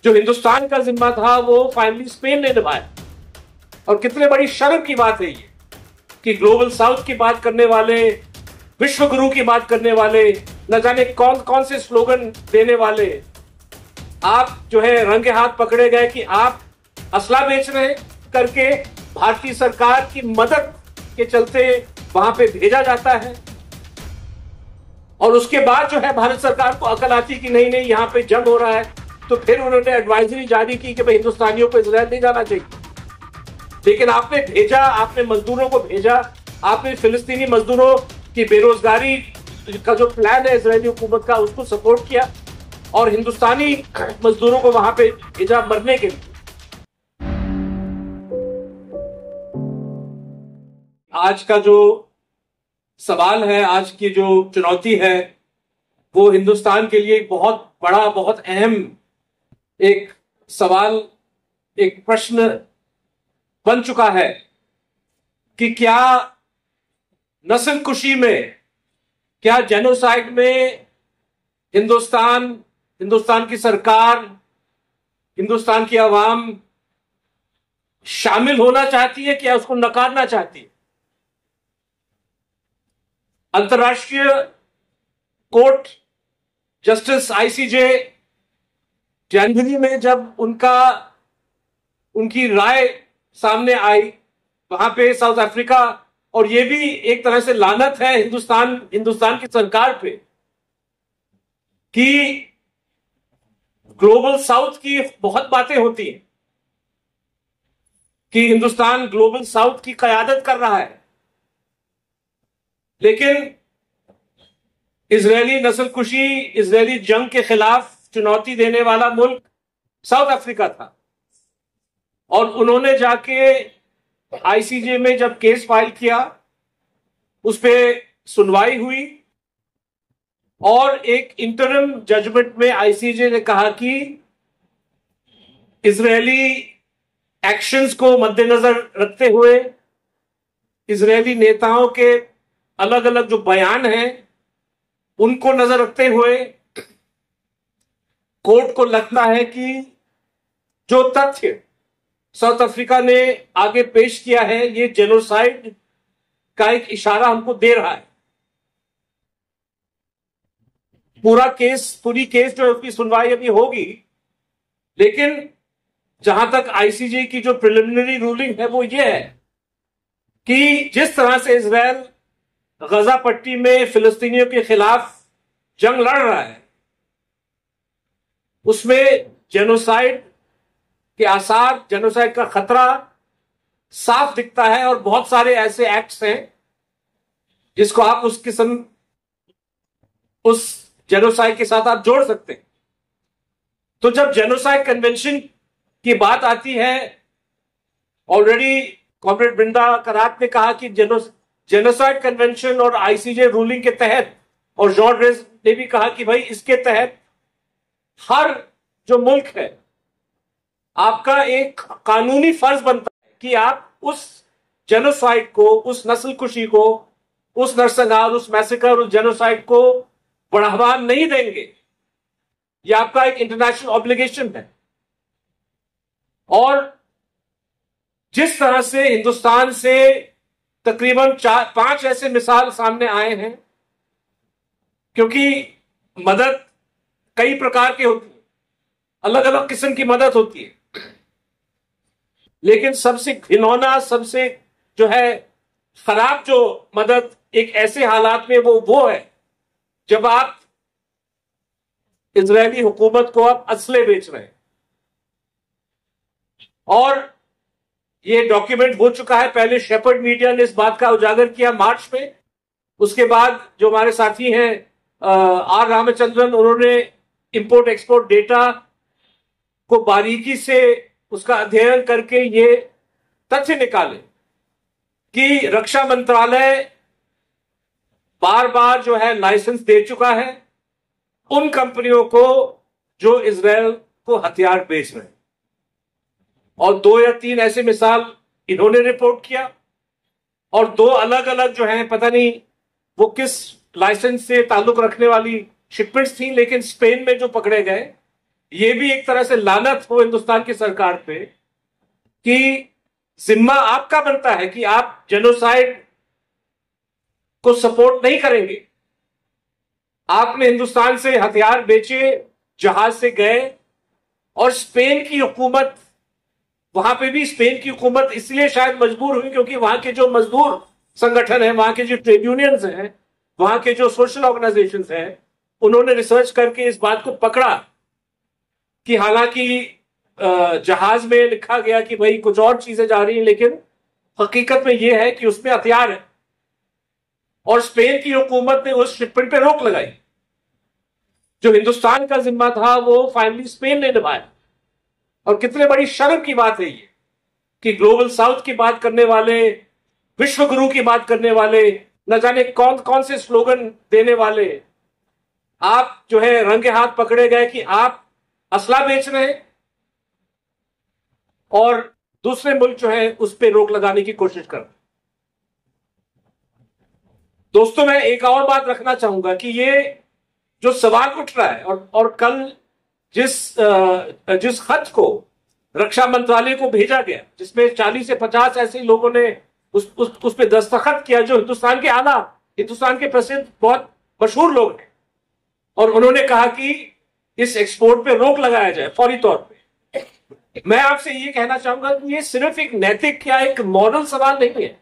जो हिंदुस्तान का जिम्मा था वो फाइनली स्पेन ने निभाया। और कितने बड़ी शर्म की बात है ये कि ग्लोबल साउथ की बात करने वाले, विश्व गुरु की बात करने वाले, न जाने कौन कौन से स्लोगन देने वाले, आप जो है रंगे हाथ पकड़े गए कि आप असला बेच रहे करके भारतीय सरकार की मदद के चलते वहां पे भेजा जाता है। और उसके बाद जो है भारत सरकार को अकल आती कि नहीं नहीं यहाँ पे जंग हो रहा है, तो फिर उन्होंने एडवाइजरी जारी की कि भाई हिंदुस्तानियों को इजराइल नहीं जाना चाहिए। लेकिन आपने भेजा, आपने मजदूरों को भेजा, आपने फिलिस्तीनी मजदूरों की बेरोजगारी का जो प्लान है इजरायली हुकूमत का उसको सपोर्ट किया और हिंदुस्तानी मजदूरों को वहां पे भेजा मरने के लिए। आज का जो सवाल है, आज की जो चुनौती है, वो हिंदुस्तान के लिए बहुत बड़ा, बहुत अहम एक सवाल, एक प्रश्न बन चुका है कि क्या नस्लकुशी में, क्या जेनोसाइड में हिंदुस्तान की सरकार, हिंदुस्तान की आवाम शामिल होना चाहती है, क्या उसको नकारना चाहती है? अंतर्राष्ट्रीय कोर्ट जस्टिस आईसीजे जनवरी में जब उनकी राय सामने आई वहां पे साउथ अफ्रीका, और ये भी एक तरह से लानत है हिंदुस्तान की सरकार पे कि ग्लोबल साउथ की बहुत बातें होती हैं कि हिंदुस्तान ग्लोबल साउथ की कयादत कर रहा है, लेकिन इजरायली नस्लकुशी, इजरायली जंग के खिलाफ चुनौती देने वाला मुल्क साउथ अफ्रीका था। और उन्होंने जाके आईसीजे में जब केस फाइल किया, उस पर सुनवाई हुई और एक इंटरिम जजमेंट में आईसीजे ने कहा कि इजरायली एक्शंस को मद्देनजर रखते हुए, इजरायली नेताओं के अलग अलग जो बयान हैं उनको नजर रखते हुए कोर्ट को लगता है कि जो तथ्य साउथ अफ्रीका ने आगे पेश किया है ये जेनोसाइड का एक इशारा हमको दे रहा है। पूरी केस जो है उसकी सुनवाई अभी होगी, लेकिन जहां तक आईसीजे की जो प्रिलिमिनरी रूलिंग है वो ये है कि जिस तरह से इजराइल गजा पट्टी में फिलिस्तीनियों के खिलाफ जंग लड़ रहा है, उसमें जेनोसाइड के आसार, जेनोसाइड का खतरा साफ दिखता है। और बहुत सारे ऐसे एक्ट्स हैं जिसको आप उस जेनोसाइड के साथ आप जोड़ सकते हैं। तो जब जेनोसाइड कन्वेंशन की बात आती है, ऑलरेडी कॉमरेड बृंदा करात ने कहा कि जेनोसाइड कन्वेंशन और आईसीजे रूलिंग के तहत, और जॉर्ज रेस ने भी कहा कि भाई इसके तहत हर जो मुल्क है आपका एक कानूनी फर्ज बनता है कि आप उस जेनोसाइड को, उस नस्लकुशी को, उस नरसंहार, उस मैसेकर, उस जेनोसाइड को बढ़ावा नहीं देंगे। ये आपका एक इंटरनेशनल ऑब्लिगेशन है। और जिस तरह से हिंदुस्तान से तकरीबन 4-5 ऐसे मिसाल सामने आए हैं, क्योंकि मदद कई प्रकार की होती है, अलग अलग किस्म की मदद होती है, लेकिन सबसे घिनौना, सबसे जो है खराब जो मदद एक ऐसे हालात में वो है जब आप इजरायली हुकूमत को आप असले बेच रहे हैं। और ये डॉक्यूमेंट हो चुका है, पहले शेपर्ड मीडिया ने इस बात का उजागर किया मार्च में, उसके बाद जो हमारे साथी हैं आर रामचंद्रन, उन्होंने इंपोर्ट एक्सपोर्ट डेटा को बारीकी से उसका अध्ययन करके ये तथ्य निकाले कि रक्षा मंत्रालय बार बार जो है लाइसेंस दे चुका है उन कंपनियों को जो इजराइल को हथियार बेच रहे हैं। और 2 या 3 ऐसे मिसाल इन्होंने रिपोर्ट किया, और 2 अलग अलग जो है, पता नहीं वो किस लाइसेंस से ताल्लुक रखने वाली शिपमेंट्स थी, लेकिन स्पेन में जो पकड़े गए ये भी एक तरह से लानत हो हिंदुस्तान की सरकार पे कि जिम्मा आपका बनता है कि आप जेनोसाइड को सपोर्ट नहीं करेंगे। आपने हिंदुस्तान से हथियार बेचे, जहाज से गए, और स्पेन की हुकूमत, वहां पे भी स्पेन की हुकूमत इसलिए शायद मजबूर हुई क्योंकि वहां के जो मजदूर संगठन है, वहां के जो ट्रेड यूनियंस हैं, वहां के जो सोशल ऑर्गेनाइजेशंस हैं, उन्होंने रिसर्च करके इस बात को पकड़ा कि हालांकि जहाज में लिखा गया कि भाई कुछ और चीजें जा रही हैं, लेकिन हकीकत में यह है कि उसमें हथियार है। और स्पेन की हुकूमत ने उस शिपमेंट पे रोक लगाई। जो हिंदुस्तान का जिम्मा था वो फाइनली स्पेन ने निभाया। और कितने बड़ी शर्म की बात है ये कि ग्लोबल साउथ की बात करने वाले, विश्व गुरु की बात करने वाले, न जाने कौन कौन से स्लोगन देने वाले, आप जो है रंगे हाथ पकड़े गए कि आप असला बेच रहे हैं और दूसरे मुल्क जो है उस पर रोक लगाने की कोशिश कर रहे। दोस्तों, मैं एक और बात रखना चाहूंगा कि ये जो सवाल उठ रहा है और कल जिस खत को रक्षा मंत्रालय को भेजा गया, जिसमें 40 से 50 ऐसे लोगों ने उस पे दस्तखत किया जो हिंदुस्तान के प्रसिद्ध बहुत मशहूर लोग हैं, और उन्होंने कहा कि इस एक्सपोर्ट पे रोक लगाया जाए फौरी तौर पे। मैं आपसे ये कहना चाहूंगा कि ये सिर्फ एक नैतिक या एक मॉरल सवाल नहीं है।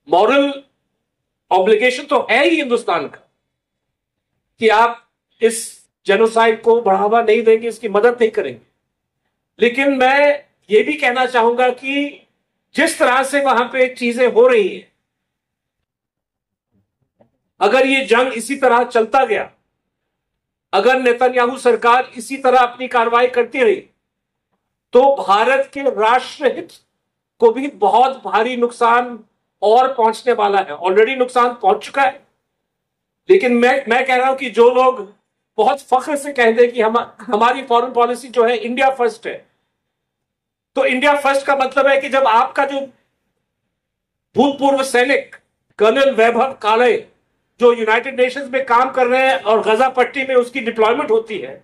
मॉरल ऑब्लिगेशन तो है ही हिंदुस्तान का कि आप इस जेनोसाइड को बढ़ावा नहीं देंगे, इसकी मदद नहीं करेंगे। लेकिन मैं ये भी कहना चाहूंगा कि जिस तरह से वहां पे चीजें हो रही हैं, अगर ये जंग इसी तरह चलता गया, अगर नेतन्याहू सरकार इसी तरह अपनी कार्रवाई करती रही, तो भारत के राष्ट्रहित को भी बहुत भारी नुकसान और पहुंचने वाला है। ऑलरेडी नुकसान पहुंच चुका है। लेकिन मैं कह रहा हूं कि जो लोग बहुत फख्र से कहते हैं कि हमारी फॉरेन पॉलिसी जो है इंडिया फर्स्ट है, तो इंडिया फर्स्ट का मतलब है कि जब आपका जो भूतपूर्व सैनिक कर्नल वैभव काले जो यूनाइटेड नेशंस में काम कर रहे हैं और गजा पट्टी में उसकी डिप्लॉयमेंट होती है,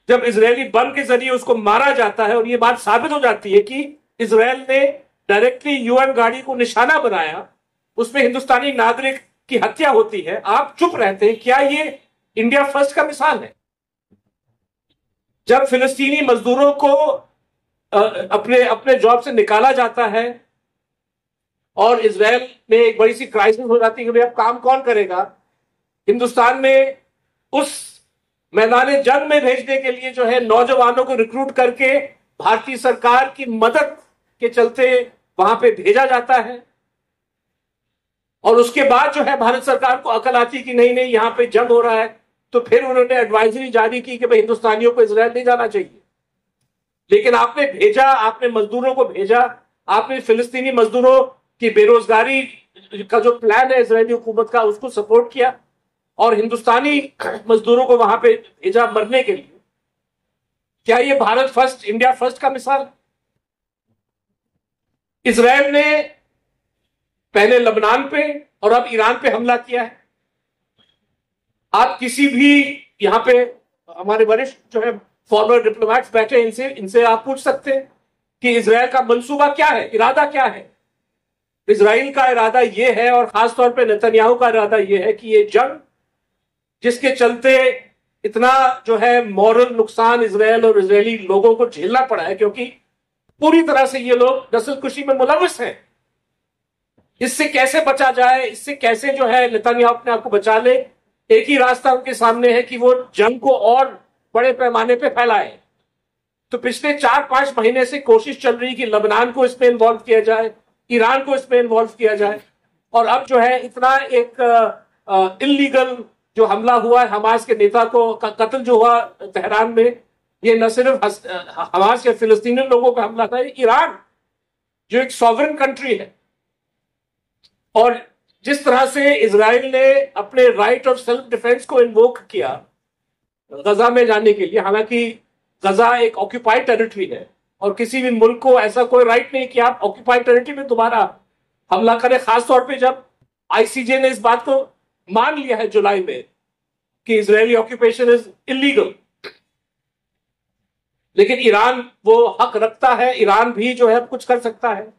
जब इजरायली बम के जरिए उसको मारा जाता है और यह बात साबित हो जाती है कि इजरायल ने डायरेक्टली यूएन गाड़ी को निशाना बनाया, उसमें हिंदुस्तानी नागरिक की हत्या होती है, आप चुप रहते हैं। क्या ये इंडिया फर्स्ट का मिसाल है? जब फिलिस्तीनी मजदूरों को अपने अपने जॉब से निकाला जाता है और इजरायल में एक बड़ी सी क्राइसिस हो जाती है कि भाई अब काम कौन करेगा, हिंदुस्तान में उस मैदान जंग में भेजने के लिए जो है नौजवानों को रिक्रूट करके भारतीय सरकार की मदद के चलते वहां पे भेजा जाता है। और उसके बाद जो है भारत सरकार को अकल आती कि नहीं नहीं यहां पे जंग हो रहा है, तो फिर उन्होंने एडवाइजरी जारी की कि भाई हिंदुस्तानियों को इजरायल नहीं जाना चाहिए। लेकिन आपने भेजा, आपने मजदूरों को भेजा, आपने फिलिस्तीनी मजदूरों की बेरोजगारी का जो प्लान है इजरायली हुकूमत का उसको सपोर्ट किया और हिंदुस्तानी मजदूरों को वहां पे भेजा मरने के लिए। क्या ये भारत फर्स्ट, इंडिया फर्स्ट का मिसाल? इजरायल ने पहले लबनान पे और अब ईरान पे हमला किया है। आप किसी भी यहां पे हमारे वरिष्ठ जो है फॉरवर्ड डिप्लोमैट्स बैठे, इनसे आप पूछ सकते हैं कि इजरायल का मंसूबा क्या है, इरादा क्या है। इजराइल का इरादा यह है और खासतौर पे नेतन्याहू का इरादा यह है कि ये जंग जिसके चलते इतना जो है मॉरल नुकसान इजरायल और इजरायली लोगों को झेलना पड़ा है, क्योंकि पूरी तरह से ये लोग नस्लकुशी में मुलविस हैं। इससे कैसे बचा जाए, इससे कैसे जो है नेतन्याहू अपने आप को बचा ले, एक ही रास्ता उनके सामने है कि वो जंग को और बड़े पैमाने पे फैलाए। तो पिछले 4-5 महीने से कोशिश चल रही कि लबनान को इसमें इन्वॉल्व किया जाए, ईरान को इसमें इन्वॉल्व किया जाए, और अब जो है इतना एक इलीगल जो हमला हुआ है हमास के नेता को कत्ल जो हुआ तेहरान में, ये न सिर्फ हमास के फिलिस्तीनी लोगों का हमला था, ईरान जो एक सॉवरेन कंट्री है। और जिस तरह से इजराइल ने अपने राइट ऑफ सेल्फ डिफेंस को इन्वोक किया गजा में जाने के लिए, हालांकि गजा एक ऑक्यूपाइड टेरिटरी है और किसी भी मुल्क को ऐसा कोई राइट नहीं कि आप ऑक्यूपाइड टेरिटरी में दोबारा हमला करें, खासतौर पे जब आईसीजे ने इस बात को मान लिया है जुलाई में कि इजरायली ऑक्यूपेशन इज इलीगल। लेकिन ईरान वो हक रखता है, ईरान भी जो है कुछ कर सकता है।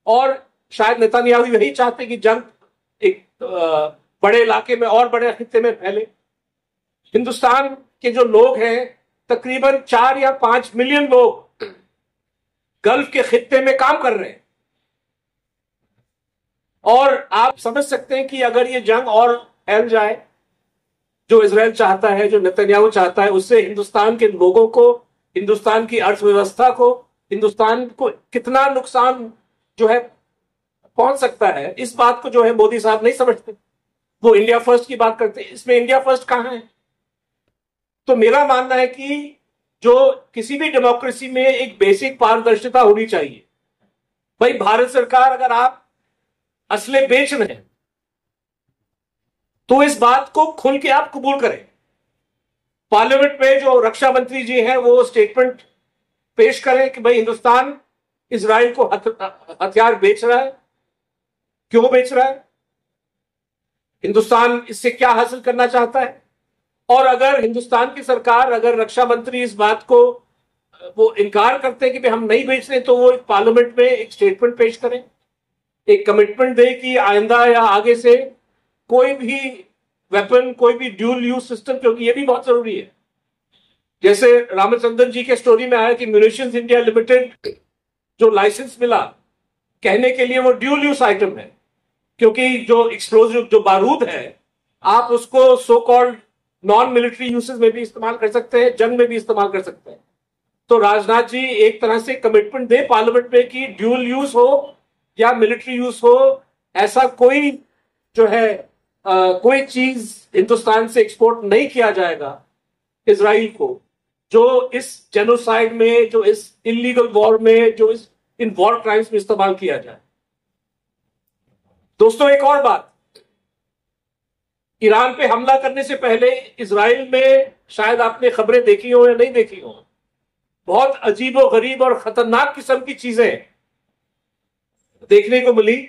और शायद नेतन्याहू यही चाहते कि जंग एक बड़े इलाके में और बड़े खित्ते में फैले। हिंदुस्तान के जो लोग हैं, तकरीबन 4 या 5 मिलियन लोग गल्फ के खित्ते में काम कर रहे हैं। और आप समझ सकते हैं कि अगर ये जंग और फैल जाए, जो इजराइल चाहता है, जो नेतन्याहू चाहता है, उससे हिंदुस्तान के लोगों को, हिंदुस्तान की अर्थव्यवस्था को, हिंदुस्तान को कितना नुकसान जो है पहुंच सकता है, इस बात को जो है मोदी साहब नहीं समझते। वो इंडिया फर्स्ट की बात करते हैं, इसमें इंडिया फर्स्ट कहां है? तो मेरा मानना है कि जो किसी भी डेमोक्रेसी में एक बेसिक पारदर्शिता होनी चाहिए। भाई भारत सरकार, अगर आप असले बेच रहे हैं तो इस बात को खुल के आप कबूल करें। पार्लियामेंट में जो रक्षा मंत्री जी हैं वो स्टेटमेंट पेश करें कि भाई हिंदुस्तान इजराइल को हथियार बेच रहा है, क्यों बेच रहा है, हिंदुस्तान इससे क्या हासिल करना चाहता है। और अगर हिंदुस्तान की सरकार, अगर रक्षा मंत्री इस बात को वो इनकार करते हैं कि भाई हम नहीं बेच रहे, तो वो पार्लियामेंट में एक स्टेटमेंट पेश करें, एक कमिटमेंट दे कि आइंदा या आगे से कोई भी वेपन, कोई भी ड्यूल यूज सिस्टम, क्योंकि ये भी बहुत जरूरी है। जैसे रामचंद्रन जी के स्टोरी में आया कि म्यूनिशंस इंडिया लिमिटेड जो लाइसेंस मिला, कहने के लिए वो ड्यूल यूज आइटम है, क्योंकि जो एक्सप्लोजिव, जो बारूद है, आप उसको so called non military usage में भी इस्तेमाल कर सकते हैं, जंग में भी इस्तेमाल कर सकते हैं। तो राजनाथ जी एक तरह से कमिटमेंट दे पार्लियामेंट में कि ड्यूल यूज हो या मिलिट्री यूज हो, ऐसा कोई जो है कोई चीज हिंदुस्तान से एक्सपोर्ट नहीं किया जाएगा इजराइल को, जो इस जेनोसाइड में, जो इस इलीगल वॉर में, जो इस इन वॉर क्राइम्स में इस्तेमाल किया जाए। दोस्तों एक और बात, ईरान पे हमला करने से पहले इजराइल में, शायद आपने खबरें देखी हो या नहीं देखी हो, बहुत अजीबो गरीब और खतरनाक किस्म की चीजें देखने को मिली।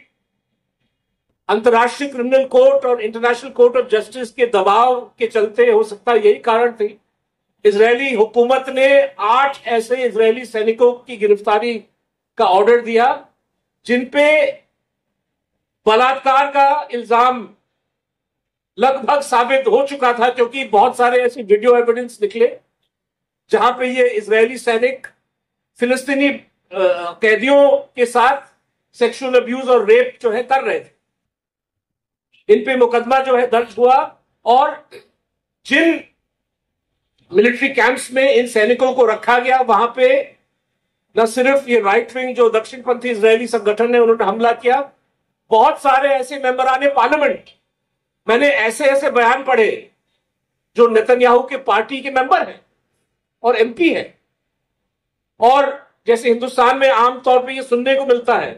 अंतर्राष्ट्रीय क्रिमिनल कोर्ट और इंटरनेशनल कोर्ट ऑफ जस्टिस के दबाव के चलते, हो सकता है यही कारण थी, इजरायली हुकूमत ने 8 ऐसे इजरायली सैनिकों की गिरफ्तारी का ऑर्डर दिया जिन पे बलात्कार का इल्जाम लगभग साबित हो चुका था, क्योंकि बहुत सारे ऐसे वीडियो एविडेंस निकले जहां पे ये इजरायली सैनिक फिलिस्तीनी कैदियों के साथ सेक्सुअल अब्यूज और रेप जो है कर रहे थे। इन पे मुकदमा जो है दर्ज हुआ, और जिन मिलिट्री कैंप्स में इन सैनिकों को रखा गया, वहां पे न सिर्फ ये राइट विंग जो दक्षिणपंथी इजरायली संगठन है उन्होंने हमला किया, बहुत सारे ऐसे मेंबरान पार्लियामेंट, मैंने ऐसे ऐसे बयान पढ़े जो नेतन्याहू के पार्टी के मेंबर हैं और एमपी हैं। और जैसे हिंदुस्तान में आमतौर पे ये सुनने को मिलता है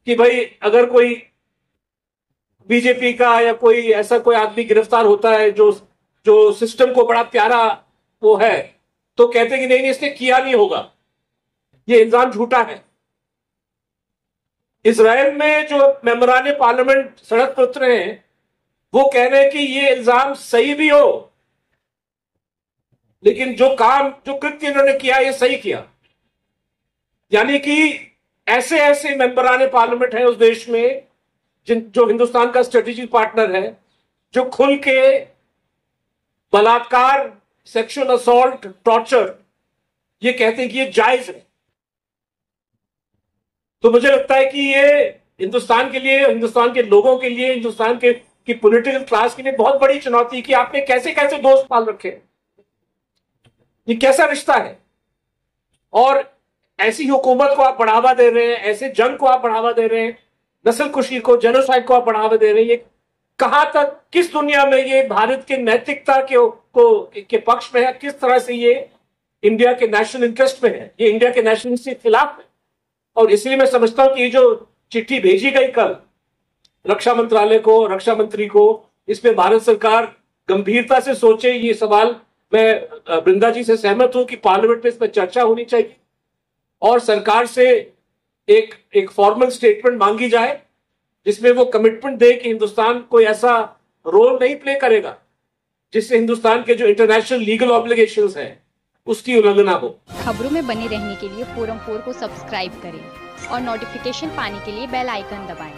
कि भाई अगर कोई बीजेपी का या कोई ऐसा कोई आदमी गिरफ्तार होता है जो जो सिस्टम को बड़ा प्यारा वो है, तो कहते हैं कि नहीं इसने किया नहीं होगा, ये इल्जाम झूठा है। इजराइल में जो मेंबरान पार्लियामेंट सड़क पर उतरे हैं वो कह रहे हैं कि ये इल्जाम सही भी हो, लेकिन जो काम, जो कृत्य इन्होंने किया, ये सही किया। यानी कि ऐसे ऐसे मेंबरान पार्लियामेंट है उस देश में जो हिंदुस्तान का स्ट्रेटेजिक पार्टनर है, जो खुल के बलात्कार, सेक्सुअल असॉल्ट, टॉर्चर, ये कहते हैं कि ये जायज है। तो मुझे लगता है कि ये हिंदुस्तान के लिए, हिंदुस्तान के लोगों के लिए, हिंदुस्तान के की पॉलिटिकल क्लास के लिए बहुत बड़ी चुनौती कि आपने कैसे कैसे दोस्त पाल रखे, ये कैसा रिश्ता है। और ऐसी हुकूमत को आप बढ़ावा दे रहे हैं, ऐसे जंग को आप बढ़ावा दे रहे हैं, नस्लकुशी को, जेनोसाइड को आप बढ़ावा दे रहे हैं। ये कहां तक, किस दुनिया में ये भारत के नैतिकता के पक्ष में है, किस तरह से ये इंडिया के नेशनल इंटरेस्ट में है, ये इंडिया के नेशनल इंटरेस्ट के खिलाफ है। और इसलिए मैं समझता हूं कि ये जो चिट्ठी भेजी गई कल रक्षा मंत्रालय को, रक्षा मंत्री को, इसमें भारत सरकार गंभीरता से सोचे। ये सवाल मैं वृंदा जी से सहमत हूं कि पार्लियामेंट में इस पर चर्चा होनी चाहिए और सरकार से एक फॉर्मल स्टेटमेंट मांगी जाए जिसमें वो कमिटमेंट दे कि हिंदुस्तान कोई ऐसा रोल नहीं प्ले करेगा जिससे हिंदुस्तान के जो इंटरनेशनल लीगल ऑब्लिगेशंस हैं उसकी उल्लंघना हो। खबरों में बने रहने के लिए फोरम 4 को सब्सक्राइब करें और नोटिफिकेशन पाने के लिए बेल आइकन दबाएं।